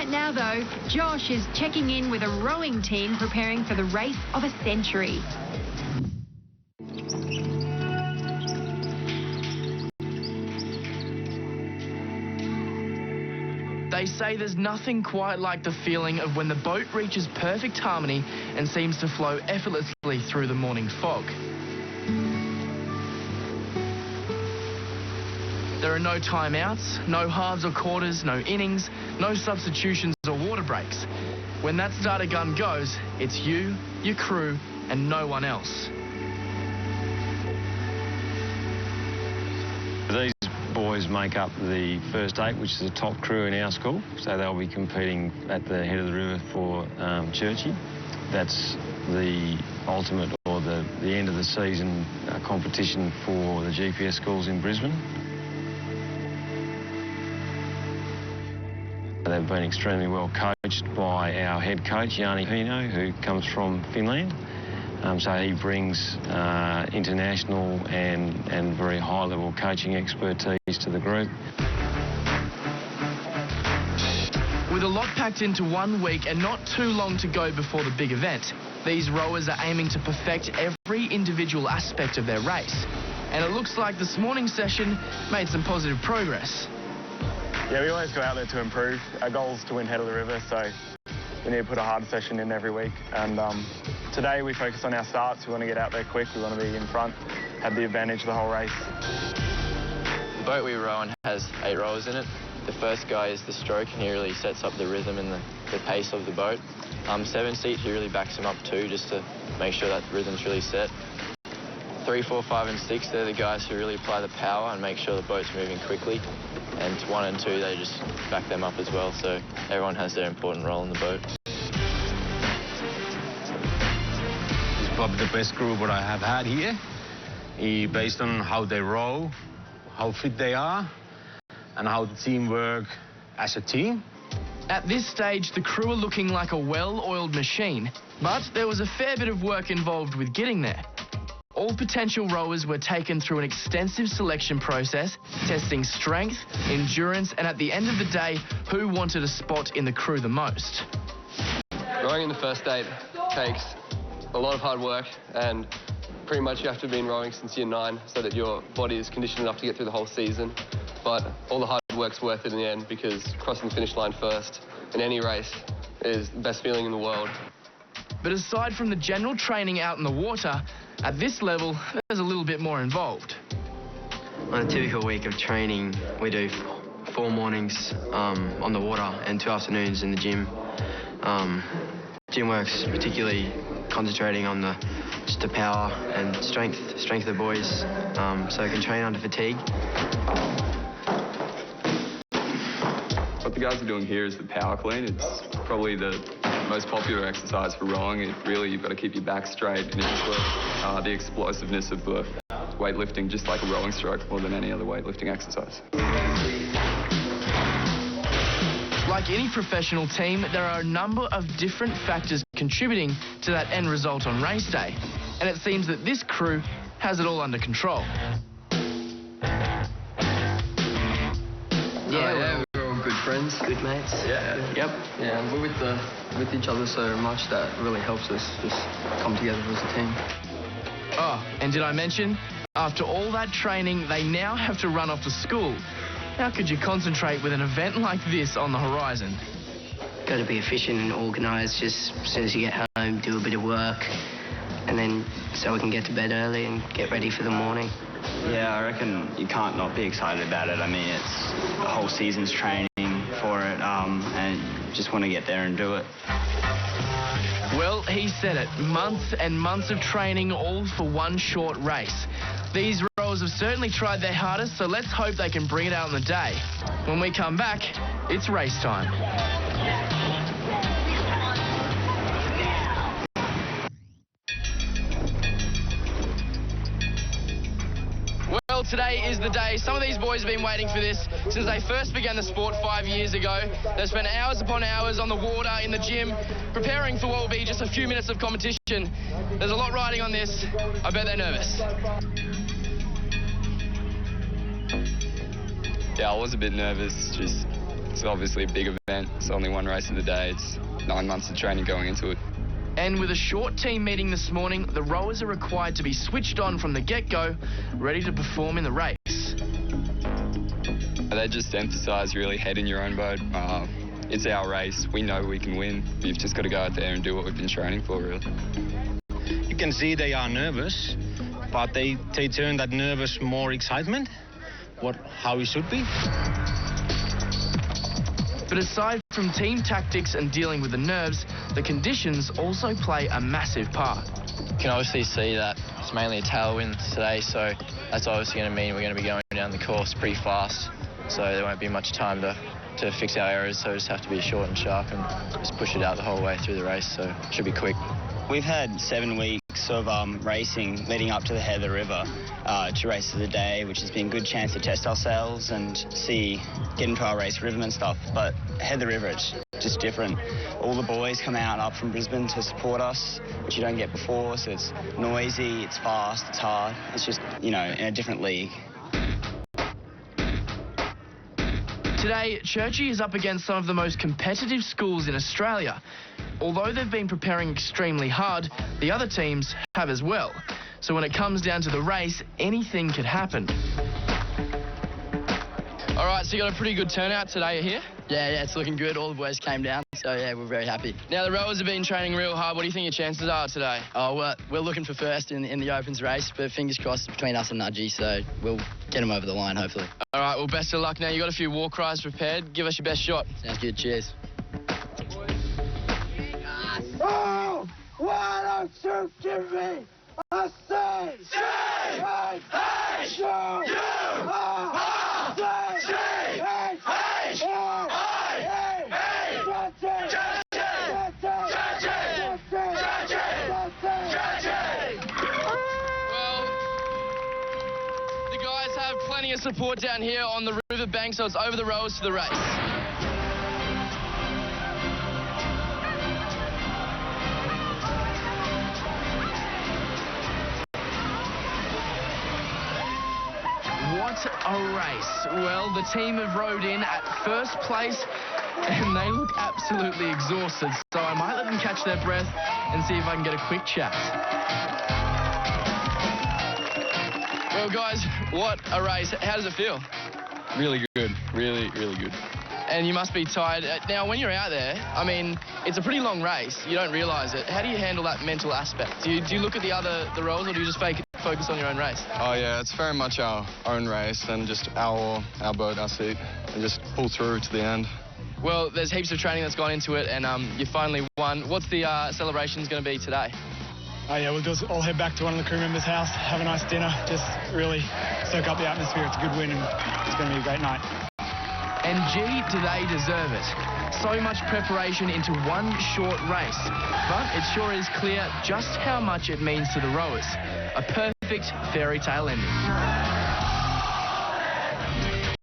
Right now, though, Josh is checking in with a rowing team preparing for the race of a century. They say there's nothing quite like the feeling of when the boat reaches perfect harmony and seems to flow effortlessly through the morning fog. There are no timeouts, no halves or quarters, no innings, no substitutions or water breaks. When that starter gun goes, it's you, your crew, and no one else. These boys make up the first 8, which is the top crew in our school, so they'll be competing at the head of the river for Churchie. That's the ultimate, or the end of the season competition for the GPS schools in Brisbane. They've been extremely well coached by our head coach, Jani Hino, who comes from Finland. So he brings international and very high-level coaching expertise to the group. With a lot packed into 1 week and not too long to go before the big event, these rowers are aiming to perfect every individual aspect of their race. And it looks like this morning's session made some positive progress. Yeah, we always go out there to improve. Our goal is to win head of the river, so we need to put a harder session in every week. And today we focus on our starts. We want to get out there quick. We want to be in front, have the advantage the whole race. The boat we row on has 8 rowers in it. The first guy is the stroke, and he really sets up the rhythm and the pace of the boat. 7 seat, he really backs him up too, just to make sure that rhythm's really set. 3, 4, 5 and 6, they're the guys who really apply the power and make sure the boat's moving quickly. And 1 and 2, they just back them up as well, so everyone has their important role in the boat. It's probably the best group that I have had here, based on how they row, how fit they are, and how the team work as a team. At this stage, the crew are looking like a well-oiled machine, but there was a fair bit of work involved with getting there. All potential rowers were taken through an extensive selection process, testing strength, endurance, and at the end of the day, who wanted a spot in the crew the most. Rowing in the first 8 takes a lot of hard work, and pretty much you have to have been rowing since year 9 so that your body is conditioned enough to get through the whole season. But all the hard work's worth it in the end, because crossing the finish line first in any race is the best feeling in the world. But aside from the general training out in the water, at this level, there's a little bit more involved. On a typical week of training, we do 4 mornings on the water and 2 afternoons in the gym. Gym work's particularly concentrating on just the power and strength of the boys, so they can train under fatigue. What the guys are doing here is the power clean. It's probably the most popular exercise for rowing. You've got to keep your back straight, and it's the explosiveness of the weightlifting, just like a rowing stroke, more than any other weightlifting exercise. Like any professional team, there are a number of different factors contributing to that end result on race day, and it seems that this crew has it all under control. Yeah, we're all good friends, good mates. Yeah. Yep. Yeah, and we're with each other so much that really helps us just come together as a team. Oh, and did I mention, after all that training, they now have to run off to school. How could you concentrate with an event like this on the horizon? Got to be efficient and organised. Just as soon as you get home, do a bit of work, and then so we can get to bed early and get ready for the morning. Yeah, I reckon you can't not be excited about it. I mean, it's the whole season's training for it, and just want to get there and do it. Well, he said it. Months and months of training, all for one short race. These rowers have certainly tried their hardest, so let's hope they can bring it out on the day. When we come back, it's race time. Well, today is the day. Some of these boys have been waiting for this since they first began the sport 5 years ago. They've spent hours upon hours on the water, in the gym, preparing for what will be just a few minutes of competition. There's a lot riding on this. I bet they're nervous. Yeah, I was a bit nervous, just It's obviously a big event. It's only one race of the day. It's 9 months of training going into it. And with a short team meeting this morning, the rowers are required to be switched on from the get-go, ready to perform in the race. They just emphasise really head in your own boat. It's our race. We know we can win. You've just got to go out there and do what we've been training for, really. You can see they are nervous, but they turn that nervous more excitement, how it should be. But aside from team tactics and dealing with the nerves, the conditions also play a massive part. You can obviously see that it's mainly a tailwind today, so that's obviously going to mean we're going to be going down the course pretty fast, so there won't be much time to fix our errors, so we just have to be short and sharp and just push it out the whole way through the race, so it should be quick. We've had 7 weeks of racing leading up to the head of the river, 2 races of the day, which has been a good chance to test ourselves and get into our race rhythm and stuff. But head of the river, it's just different. All the boys come out up from Brisbane to support us, which you don't get before, so it's noisy, it's fast, it's hard. It's just, in a different league. Today, Churchie is up against some of the most competitive schools in Australia. Although they've been preparing extremely hard, the other teams have as well. So when it comes down to the race, anything could happen. All right, so you got a pretty good turnout today here? Yeah, it's looking good. All the boys came down, so yeah, we're very happy. Now, the rowers have been training real hard. What do you think your chances are today? Oh, we're looking for first in the Opens race, but fingers crossed between us and Nudgy, so we'll get them over the line, hopefully. All right, well, best of luck now. You got a few war cries prepared. Give us your best shot. Sounds good. Cheers. Oh, why don't you give me a say? Plenty of support down here on the riverbank, so it's over the rowers to the race. What a race. Well, the team have rowed in at first place and they look absolutely exhausted, so I might let them catch their breath and see if I can get a quick chat. Well, guys, what a race. How does it feel? Really good. Really, really good. And you must be tired. Now, when you're out there, I mean, it's a pretty long race. You don't realise it. How do you handle that mental aspect? Do you look at the rowers, or do you just focus on your own race? Oh, yeah, it's very much our own race and just our boat, our seat, and just pull through to the end. Well, there's heaps of training that's gone into it, and you finally won. What's the celebrations going to be today? Oh, yeah, we'll just all head back to one of the crew members' house, have a nice dinner, just really soak up the atmosphere. It's a good win and it's going to be a great night. And gee, do they deserve it. So much preparation into one short race. But it sure is clear just how much it means to the rowers. A perfect fairy tale ending.